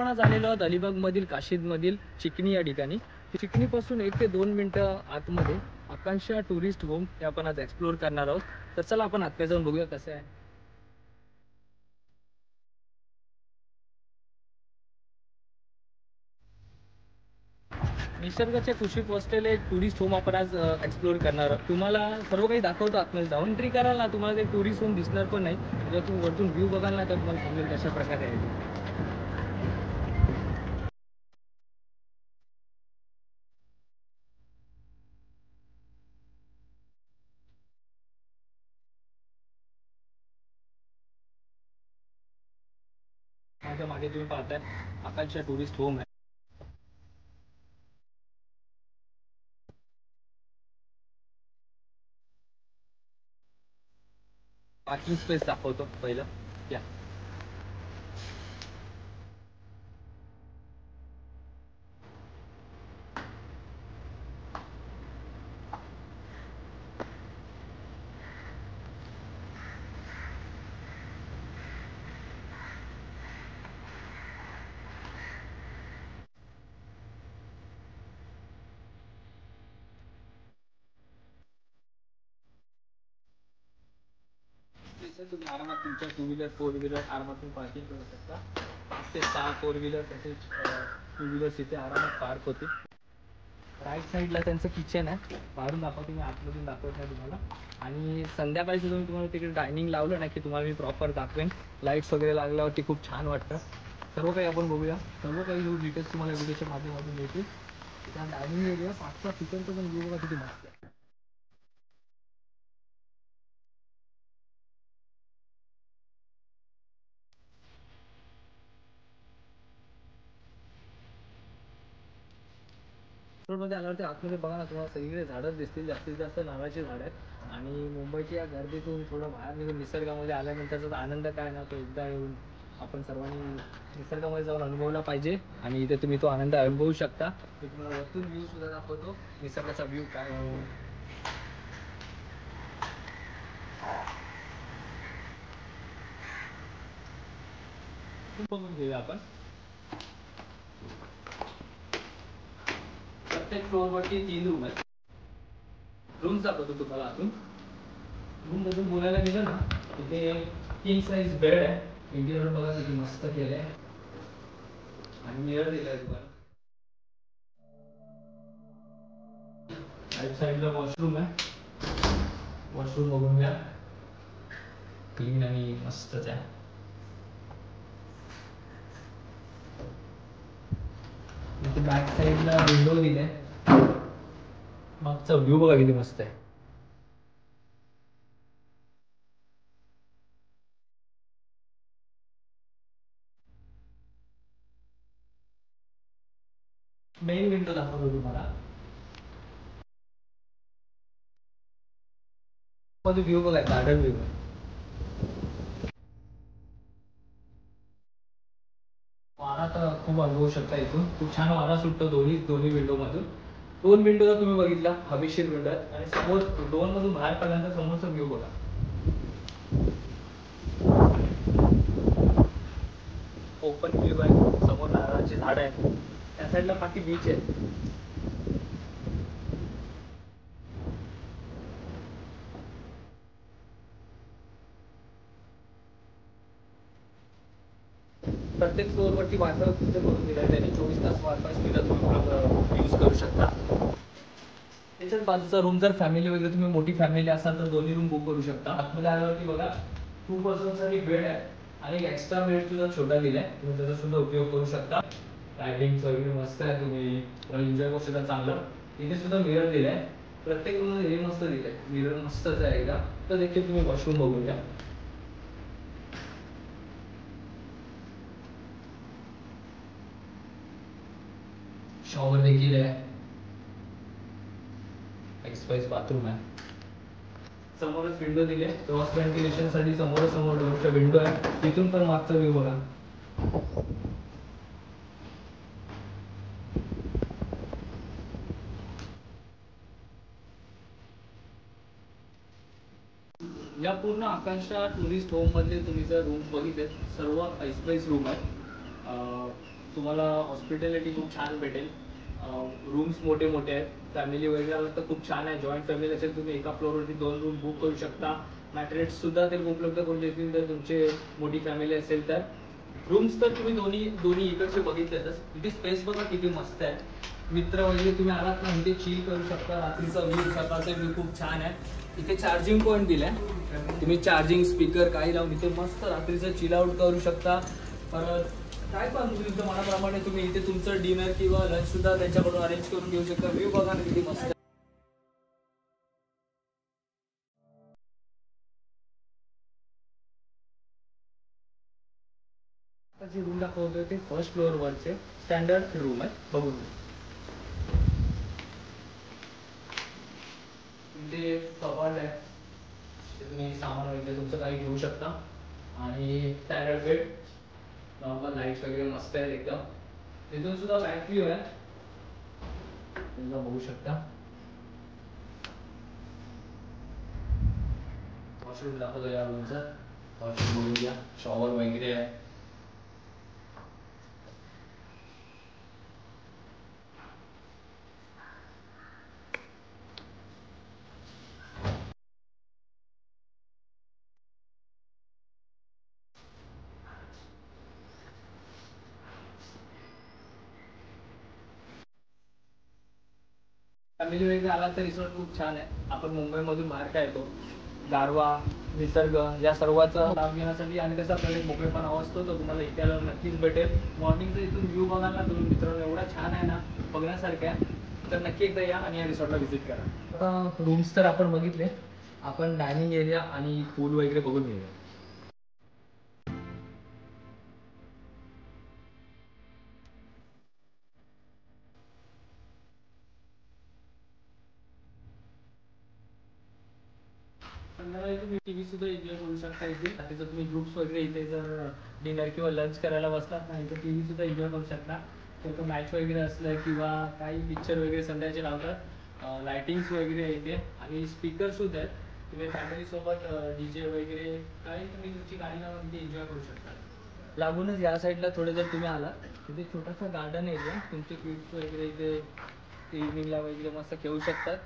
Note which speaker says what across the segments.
Speaker 1: आपण आज आलेलो आहोत अलिबागमधील काशीदमधील चिकणी या ठिकाणी. चिकणीपासून 1 ते 2 मिनिटं आतमध्ये आकांक्षा टुरिस्ट होम हे आपण आज एक्सप्लोर करणार आहोत. तर चला आपण आतमध्ये जाऊन बघूया कसं आहे. निसर्गाच्या कुशीत वसलेले टुरिस्ट होम आपण आज एक्सप्लोर करणार आहोत. तुम्हाला सर्व काही दाखवतो आतमध्ये जाऊन. एंट्री कराल ना तुम्हाला ते टुरिस्ट होम दिसणार पण नाही. जर तुम्ही वरतून व्ह्यू बघाल ना तर तुम्हाला समजेल कशा प्रकारे आहे. माझ्या मागे तुम्ही पाहताय आकांक्षा टुरिस्ट होम आहे. पार्किंग स्पेस दाखवतो पहिलं या. तुम्ही आरामात तुमच्या 2 व्हीलर 4 व्हीलर आरामातून पार्किंग करू शकता. 5 ते 6 4 व्हीलर तसेच 2 व्हीलर्स इथे आरामात पार्क होते. राईट साईडला त्यांचं किचन आहे. बाहेरून दाखवतो मी, आतमधून दाखवत नाही तुम्हाला. आणि संध्याकाळी जाऊन तुम्हाला तिकडे डायनिंग लावलं ना की तुम्हाला मी प्रॉपर दाखवेन. लाईट्स वगैरे लागल्यावरती खूप छान वाटतं. सर्व काही आपण बघूया. सर्व काही जो डिटेल्स तुम्हाला व्हिडिओच्या माध्यमातून मिळतील. त्या डायनिंग एरिया पाचचा किचनचं पण व्ह्यू बघा किती मस्त आहे. मध्ये आल्यावरती आतमध्ये बघा ना तुम्हाला सगळीकडे झाडं दिसतील. जास्तीत जास्त नारळाची झाड आहेत. आणि मुंबईच्या या गर्दीतून थोडं बाहेर निघून निसर्गामध्ये आल्यानंतरचा आनंद काय ना तो एकदा येऊन आपण सर्वांनी निसर्गामध्ये जाऊन अनुभवला पाहिजे. आणि इथे तुम्ही तो आनंद अनुभवू शकता. मी तुम्हाला वरतून व्ह्यू सुद्धा दाखवतो निसर्गाचा व्ह्यू काय आहे. बघून घेऊया आपण. प्रत्येक फ्लोअरवरती 3 रूम आहेत. रूम दाखवतो तुम्हाला आतून. रूम बद्दल बोलायला गेलं ना तिथे किंग साईज बेड आहे. इंटिरियर बघा किती मस्त केलंय. आणि मिरर दिलाय तुम्हाला. राईट साईडला वॉशरूम आहे. वॉशरूम बघून घ्या. क्लीन आणि मस्तच आहे. इथे बॅक साईडला विंडो दिले. मागचा व्ह्यू बघा किती मस्त आहे. मेन विंडो दाखवतो तुम्हाला. मध्ये व्ह्यू बघा गार्डन व्ह्यू. वारा तर खूप अनुभवू शकता इथून. खूप छान वारा सुटतो दोन्ही विंडो मधून. 2 विंडो जर तुम्ही बघितला हवेशीर विंडो आहेत. आणि समोर 2 मधून बाहेर पडल्यानंतर समोरचा व्ह्यू बघा. ओपन व्ह्यू आहे. समोर नारळाची झाड आहे. त्या साईडला बाकी बीच आहे. प्रत्येक फ्लोअरवरती वायफाय उपलब्ध करून दिला आहे त्यांनी. 24 तास वायफाय सुविधा तुम्ही यूज करू शकता. त्याच्याच बाजूचा रूम जर फॅमिली वगैरे तुम्ही मोठी फॅमिली असाल तर दोन्ही रूम बुक करू शकता. आतमध्ये आल्यावरती बघा 2 पर्सनसाठी बेड आहे. आणि एक एक्स्ट्रा बेड सुद्धा छोटा दिलाय. तुम्ही त्याचा सुद्धा उपयोग करू शकता. लायटिंग वगैरे मस्त आहे. तुम्ही एन्जॉय करू शकता चांगलं. इथे सुद्धा मिरर दिलाय. प्रत्येक रूम हे मस्त दिलंय. मिरर मस्तच आहे एकदा. तर देखील तुम्ही वॉशरूम बघून घ्या. शॉवर देखील आहे. एक्सप्रेस बाथरूम आहे. समोरच विंडो दिले. क्रॉस व्हेंटिलेशन साठी समोर डोरच्या विंडो आहे. तिथून पण मागचा व्ह्यू बघा. या पूर्ण आकांक्षा टुरिस्ट होम मध्ये तुम्ही जर रूम बघितले सर्व एक्सप्रेस रूम आहेत. तुम्हाला हॉस्पिटॅलिटी खूप छान भेटेल. रूम्स मोठे मोठे आहेत. फॅमिली वगैरे आलं तर खूप छान आहे. जॉईंट फॅमिली असेल तुम्ही एका फ्लोअरवरती 2 रूम बुक करू शकता. मॅट्रेस सुद्धा ते उपलब्ध करून देतील जर तुमची मोठी फॅमिली असेल तर. रूम्स तर तुम्ही दोन्ही दोन्ही इकडचे बघितलेतच. इथे स्पेस बघा किती मस्त आहे. मित्र वगैरे तुम्ही आलात ना इथे चिल करू शकता. रात्रीचा व्ह्यू सकाळचा व्ह्यू खूप छान आहे. इथे चार्जिंग पॉईंट दिलाय. तुम्ही चार्जिंग स्पीकर काही लावून इथे मस्त रात्रीचं चिल आउट करू शकता. परत काय पण तुमच्या मनाप्रमाणे तुम्ही इथे तुमचं डिनर किंवा लंच सुद्धा त्यांच्याकडून अरेंज करून घेऊ शकता. व्ह्यू बघा ना किती मस्त आहे. जे रूम दाखवतोय ते फर्स्ट फ्लोअर वरचे स्टँडर्ड रूम आहे. बघून इथे कपाट आहे. तुम्ही सामान वगैरे तुमचं काही घेऊ शकता. आणि स्टँडर्ड बेड, नॉर्मल लाईट्स वगैरे मस्त आहेत एकदम. तिथून सुद्धा बॅक व्ह्यू आहे. तुम्ही बघू शकता. वॉशरूम दाखवतो या रूमचं. वॉशरूम बघून घ्या. शॉवर वगैरे आहे. फॅमिली वगैरे आला तर रिसॉर्ट खूप छान आहे. आपण मुंबईमधून बाहेर काय येतो, गारवा, निसर्ग या सर्वाचा लाभ घेण्यासाठी आणि त्याचा आपल्याला एक मोकळेपणा असतो तो तुम्हाला इथे आल्यावर नक्कीच भेटेल. मॉर्निंगचा इथून व्ह्यू बघाल ना तुम्ही मित्रांनो, एवढा छान आहे ना, बघण्यासारखं आहे. तर नक्की एकदा या आणि या रिसॉर्टला व्हिजिट करा. आता रूम्स तर आपण बघितले. आपण डायनिंग एरिया आणि पूल वगैरे बघून घेऊया. संध्याकाळी तुम्ही टीव्ही सुद्धा एन्जॉय करू शकता इथे. त्याचं तुम्ही ग्रुप्स वगैरे इथे जर डिनर किंवा लंच करायला बसलात ना इथे टीव्ही सुद्धा एन्जॉय करू शकता. तर मॅच वगैरे असलं किंवा काही पिक्चर वगैरे संध्याचे लावतात. लायटिंग्स वगैरे आहे इथे आणि स्पीकर सुद्धा आहेत. तुम्ही फॅमिलीसोबत डीजे वगैरे काही तुम्ही तुमची गाणी लावून इथे एन्जॉय करू शकता. लागूनच या साईडला थोडे जर तुम्ही आलात तिथे छोटासा गार्डन एरिया, तुमचे किड्स वगैरे इथे इव्हिनिंगला वगैरे मस्त खेळू शकतात.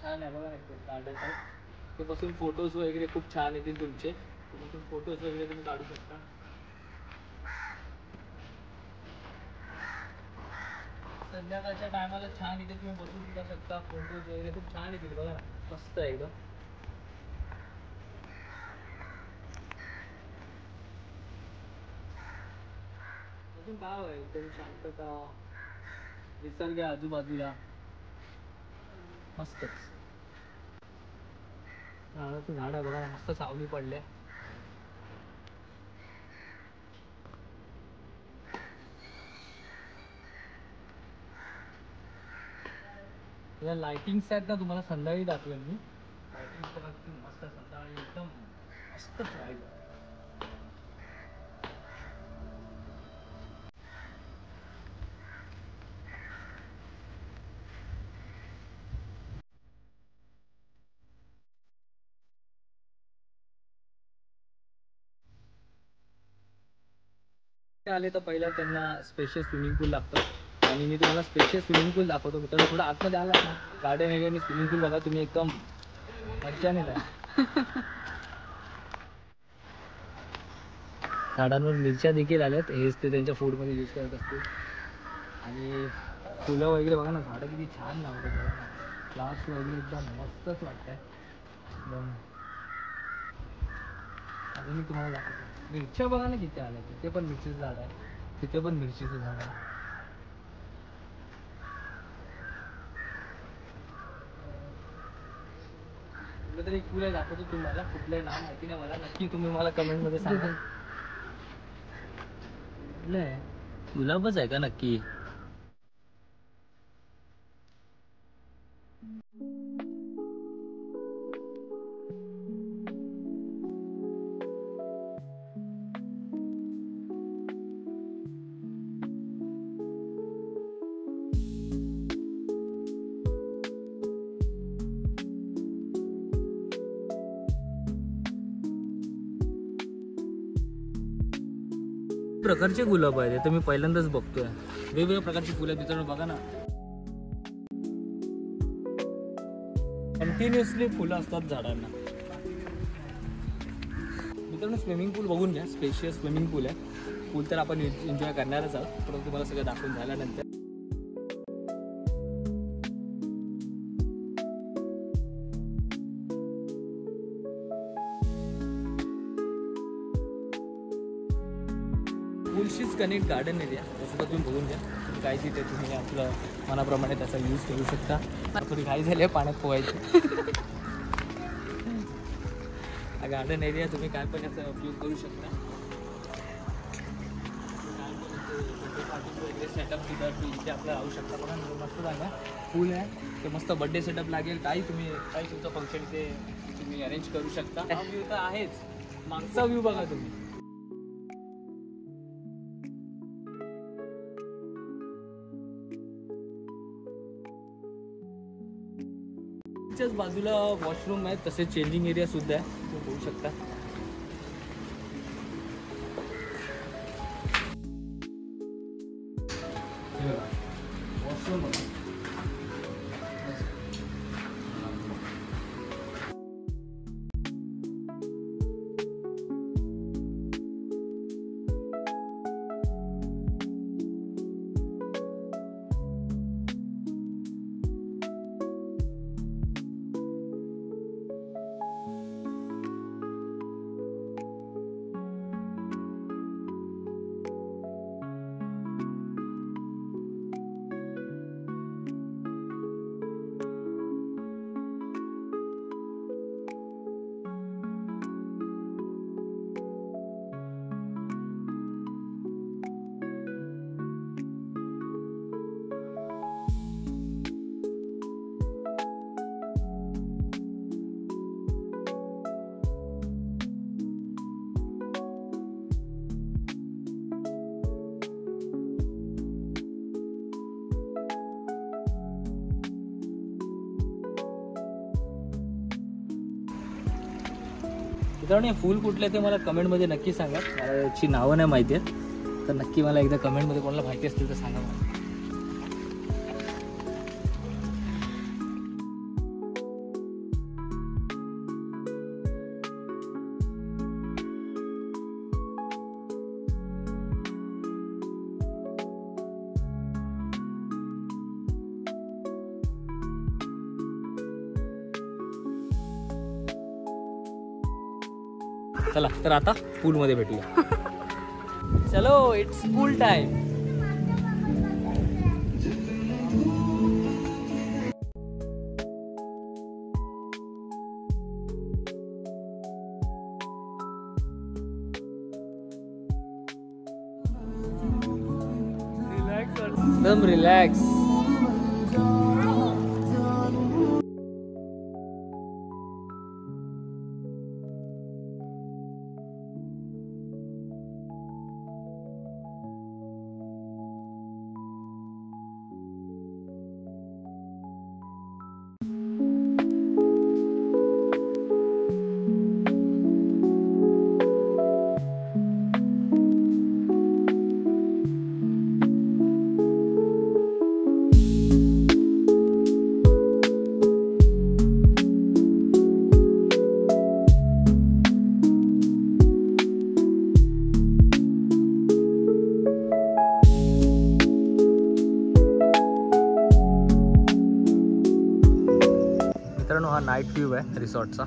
Speaker 1: छान आहे बघा गार्डन आहे. ते बसून फोटोज वगैरे खूप छान येतील तुमचे. बसून फोटोज वगैरे तुम्ही काढू शकता. संध्याकाळच्या टायमाला छान इथे तुम्ही बसू सुद्धा शकता. फोटोज वगैरे खूप छान येतील बघा ना, मस्त आहे एकदम. अजून गाव आहे एकदम शांतता, निसर्ग आजूबाजूला मस्तच. नारळाचं झाड आहे बघा ना, मस्त सावली पडले. या लाइटिंग्स आहेत ना, तुम्हाला संध्याकाळी दाखवेल मी. लाइटिंग्स बघा किती मस्त संध्याकाळी एकदम मस्तच राहील. आले तर पहिला त्यांना स्पेशल स्विमिंग पूल लागतं आणि मी तुम्हाला स्पेशल स्विमिंग पूल दाखवतो. मित्रांनो थोडं आतमध्ये आला ना, गार्डन वगैरे आणि स्विमिंग पूल बघा तुम्ही, एकदम मज्जाने जाईल. झाडांवर मिरच्या देखील आल्यात, हेच ते त्यांच्या फूडमध्ये यूज करत असतील. आणि फुलं वगैरे बघा ना, झाडं किती छान लावतात बघा ना. फ्लावर्स वगैरे एकदम मस्तच वाटतंय एकदम. आणि मी तुम्हाला दाखवतो मिरच्या बघा ना किती आल्या. तिथे पण मिरचीचं झाड आहे, तिथे पण मिरचीचं झाड आहे. कुठलं तरी एक फुल आहे, दाखवतो तुम्हाला. कुठलं नाव माहिती नाही मला, नक्की तुम्ही मला कमेंटमध्ये सांगा. कुठलं आहे? गुलाबच आहे का नक्की? प्रकारचे गुलाब आहेत, ते मी पहिल्यांदाच बघतोय. वेगवेगळ्या प्रकारची फुलं आहेत मित्रांनो, बघा ना. कंटिन्युअसली फुलं असतात झाडांना. मित्रांनो स्विमिंग पूल बघून घ्या, स्पेशियस स्विमिंग पूल आहे. पूल तर आपण एन्जॉय करणारच आहोत, परंतु तुम्हाला सगळं दाखवून झाल्यानंतर. पूलशीच कनेक्ट गार्डन एरिया, तसं तुम्ही बघून घ्या. काय तिथे तुम्ही आपलं मनाप्रमाणे त्याचा यूज करू शकता. थोडी घाई झाली आहे पाण्यात पोहायची. गार्डन एरिया तुम्ही काय पण याचा उपयोग करू शकता. सेटअप सुद्धा इथे आपल्याला राहू शकता. बघा मस्त जागा पूल आहे, ते मस्त बड्डे सेटअप लागेल, काही तुम्ही काही तुमचं फंक्शन इथे तुम्ही अरेंज करू शकता. हा व्ह्यू तर आहेच, मागचा व्ह्यू बघा तुम्ही. त्याच्याच बाजूला वॉशरूम आहे, तसेच चेंजिंग एरिया सुद्धा आहे, तुम्ही बघू शकता. वॉशरूम बघा. मित्रांनो हे फूल कुठले ते मला कमेंटमध्ये नक्की सांगा. मला याची नावं नाही माहिती आहेत, तर नक्की मला एकदा कमेंटमध्ये कोणाला माहिती असतील तर सांगा मला. चला तर आता पूलमध्ये भेटूया. चलो इट्स पूल टाइम. रिलॅक्स एकदम रिलॅक्स. मित्रांनो हा नाईट व्ह्यू आहे रिसॉर्टचा.